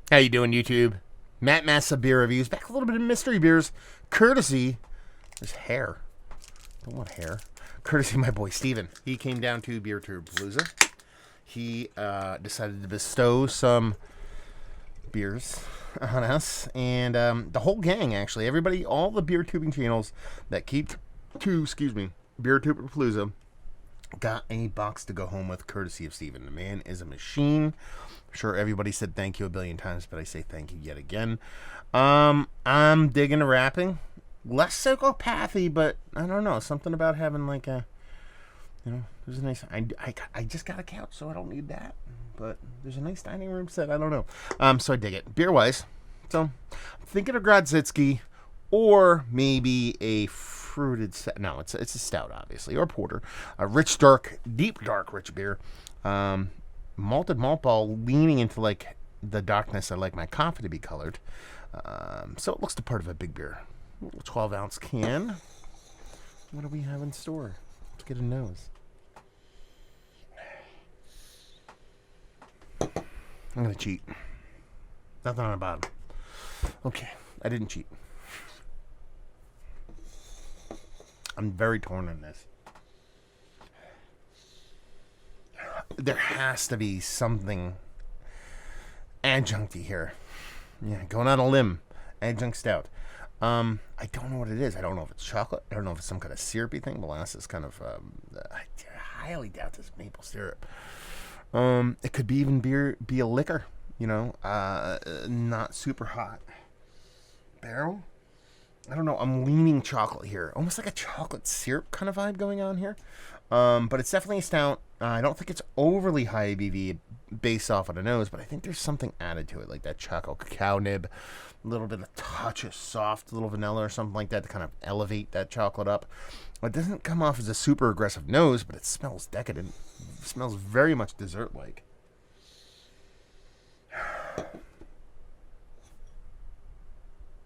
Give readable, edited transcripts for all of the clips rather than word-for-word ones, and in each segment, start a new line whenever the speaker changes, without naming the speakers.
How you doing, YouTube? Matt Massa Beer Reviews. Back with a little bit of mystery beers, courtesy. There's hair. Don't want hair. Courtesy of my boy Steven. He came down to Beer Tour Palooza. He decided to bestow some beers on us, and the whole gang, actually, everybody, all the beer tubing channels that keep to, Beer Tour Palooza, got a box to go home with, courtesy of Steven. The man is a machine. I'm sure everybody said thank you a billion times, but I say thank you yet again. I'm digging the wrapping. Less psychopathy, but I don't know. Something about having like a, there's a nice. I just got a couch, so I don't need that. But there's a nice dining room set. I don't know. So I dig it. Beer wise, so I'm thinking of Grodziskie, or maybe a fruited. No, it's a stout, obviously, or porter. A rich, dark, deep dark, rich beer. Malted malt ball, leaning into like the darkness I like my coffee to be colored. So it looks the part of a big beer. 12-ounce can. What do we have in store? Let's get a nose. I'm gonna cheat. Nothing on the bottom. Okay, I didn't cheat. I'm very torn on this. There has to be something adjuncty here. Yeah, going on a limb. Adjunct stout. I don't know what it is. I don't know if it's chocolate. I don't know if it's some kind of syrupy thing. Molasses kind of. I highly doubt this maple syrup. It could be even be a liquor. Not super hot. Barrel. I don't know. I'm leaning chocolate here. Almost like a chocolate syrup kind of vibe going on here. But it's definitely a stout. I don't think it's overly high ABV based off of the nose, but I think there's something added to it, like that chocolate cacao nib, a little bit of touch of soft little vanilla or something like that to kind of elevate that chocolate up. It doesn't come off as a super aggressive nose, but it smells decadent. It smells very much dessert-like.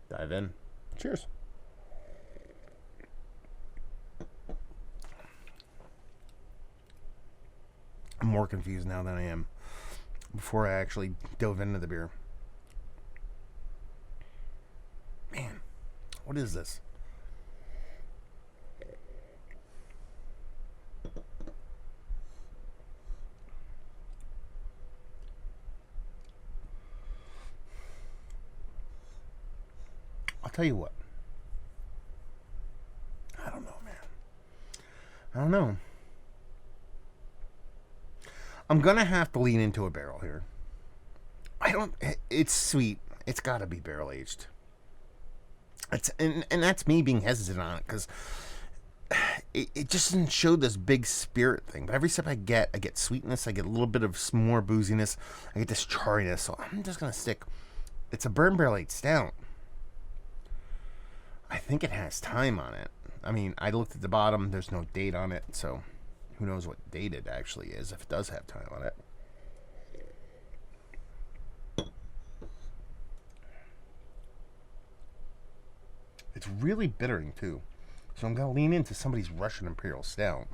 Dive in. Cheers. I'm more confused now than I am before I actually dove into the beer. Man, what is this? I'll tell you what. I don't know, man. I don't know. I'm gonna have to lean into a barrel here. It's sweet. It's gotta be barrel aged. And that's me being hesitant on it, because it just doesn't show this big spirit thing. But every sip I get sweetness. I get a little bit of more booziness. I get this charriness. So I'm just gonna stick. It's a bourbon barrel aged stout. I think it has time on it. I mean, I looked at the bottom. There's no date on it, so who knows what date it actually is, if it does have time on it. It's really bittering, too. So I'm going to lean into somebody's Russian Imperial Stout.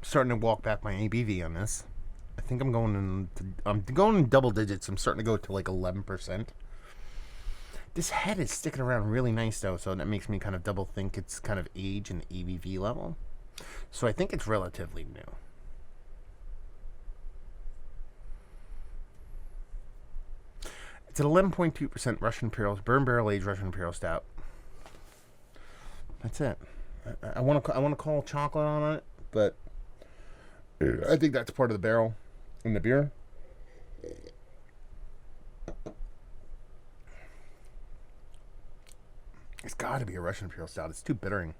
Starting to walk back my ABV on this. I think I'm going in double digits. I'm starting to go to like 11%. This head is sticking around really nice though, so that makes me kind of double think it's kind of age and ABV level. So I think it's relatively new. It's an 11.2% Russian Imperial, bourbon barrel aged Russian Imperial Stout. That's it. I want to call chocolate on it, but I think that's part of the barrel in the beer. It's got to be a Russian Imperial Stout. It's too bittering.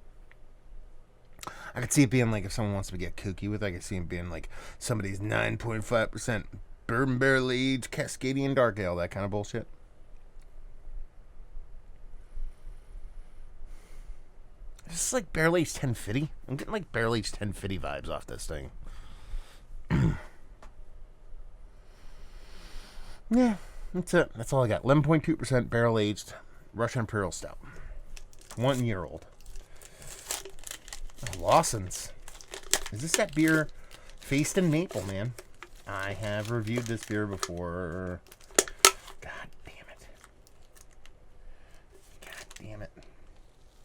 I could see it being like, if someone wants to get kooky with it, I could see it being like somebody's 9.5% bourbon barrel aged Cascadian Dark Ale, that kind of bullshit. This is like barrel aged 1050. I'm getting like barrel aged 1050 vibes off this thing. Yeah, That's it. That's all I got. 11.2% barrel aged Russian Imperial Stout. 1 year old. Oh, Lawson's. Is this that beer Faced in Maple, man? I have reviewed this beer before. God damn it. God damn it.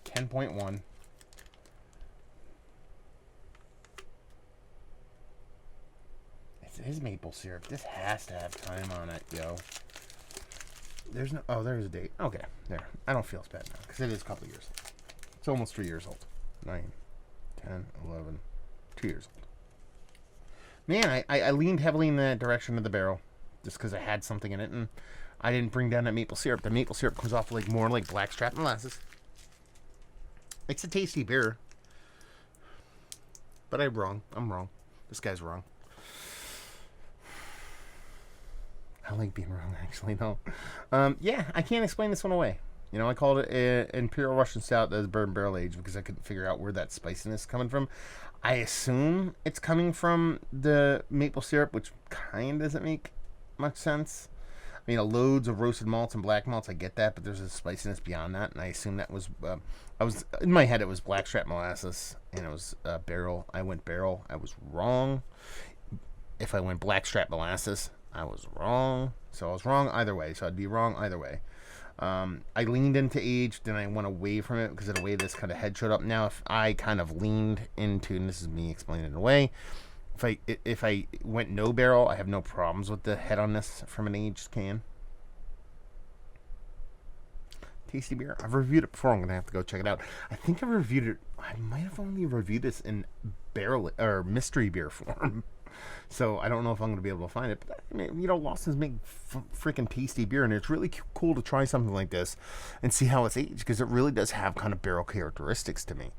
10.1. It is maple syrup. This has to have time on it, yo. There's no... Oh, there's a date. Okay, there. I don't feel as bad now, because it is a couple years. It's almost 3 years old. 9, 10, 11, 2 years old. Man, I leaned heavily in the direction of the barrel, just because I had something in it, and I didn't bring down that maple syrup. The maple syrup comes off like more like blackstrap molasses. It's a tasty beer. But I'm wrong. This guy's wrong. I like being wrong, actually, though. Yeah, I can't explain this one away. You know, I called it an Imperial Russian Stout that is bourbon barrel aged because I couldn't figure out where that spiciness is coming from. I assume it's coming from the maple syrup, which kind of doesn't make much sense. I mean, loads of roasted malts and black malts, I get that, but there's a spiciness beyond that, and I assume that was, in my head, it was blackstrap molasses, and it was barrel. I went barrel. I was wrong. If I went blackstrap molasses, I was wrong. So I was wrong either way, so I'd be wrong either way. I leaned into aged, then I went away from it because of the way this kind of head showed up. Now, if I kind of leaned into, and this is me explaining it away, if I went no barrel, I have no problems with the head on this from an aged can. Tasty beer. I've reviewed it before. I'm going to have to go check it out. I think I reviewed it. I might have only reviewed this in barrel or mystery beer form. So I don't know if I'm going to be able to find it. But, I mean, you know, Lawson's make freaking tasty beer, and it's really cool to try something like this and see how it's aged, because it really does have kind of barrel characteristics to me.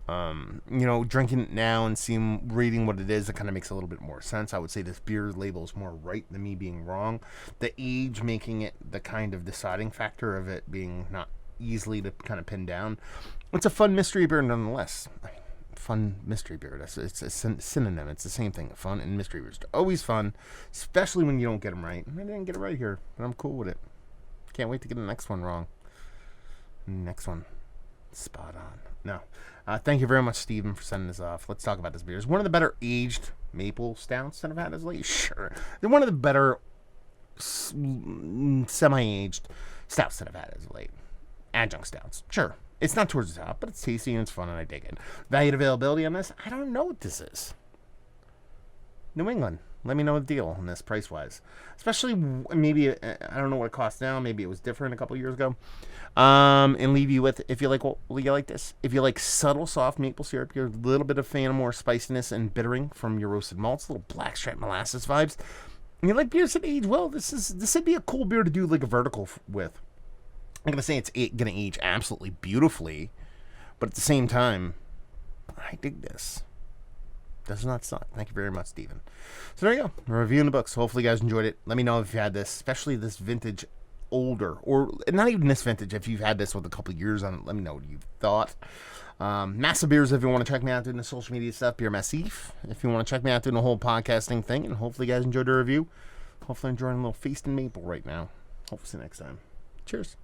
You know, drinking it now and reading what it is, it kind of makes a little bit more sense. I would say this beer label is more right than me being wrong. The age making it the kind of deciding factor of it being not easily to kind of pin down. It's a fun mystery beer nonetheless. Fun mystery beer. It's a synonym. It's the same thing. Fun and mystery beers are always fun, especially when you don't get them right. I didn't get it right here, but I'm cool with it. Can't wait to get the next one wrong. Next one, spot on. No, thank you very much, Steven, for sending this off. Let's talk about this beer. It's one of the better aged maple stouts that I've had as late. Sure, they're one of the better semi-aged stouts that I've had as late. Adjunct stouts, sure. It's not towards the top, but it's tasty and it's fun and I dig it. Value and availability on this? I don't know what this is. New England. Let me know the deal on this price-wise. Especially, maybe, I don't know what it costs now. Maybe it was different a couple years ago. And leave you with, if you like, well, you like this. If you like subtle, soft maple syrup, you're a little bit of fan of more spiciness and bittering from your roasted malts, little blackstrap molasses vibes. And you like beers that age well, this would be a cool beer to do like a vertical with. I'm going to say it's going to age absolutely beautifully, but at the same time, I dig this. Does not suck. Thank you very much, Steven. So there you go. We're reviewing the books. Hopefully you guys enjoyed it. Let me know if you had this, especially this vintage older, or not even this vintage, if you've had this with a couple of years on it. Let me know what you thought. Massive Beers, if you want to check me out doing the social media stuff. Beer Massif, if you want to check me out doing the whole podcasting thing. And hopefully you guys enjoyed the review. Hopefully enjoying a little Feast and Maple right now. Hopefully see you next time. Cheers.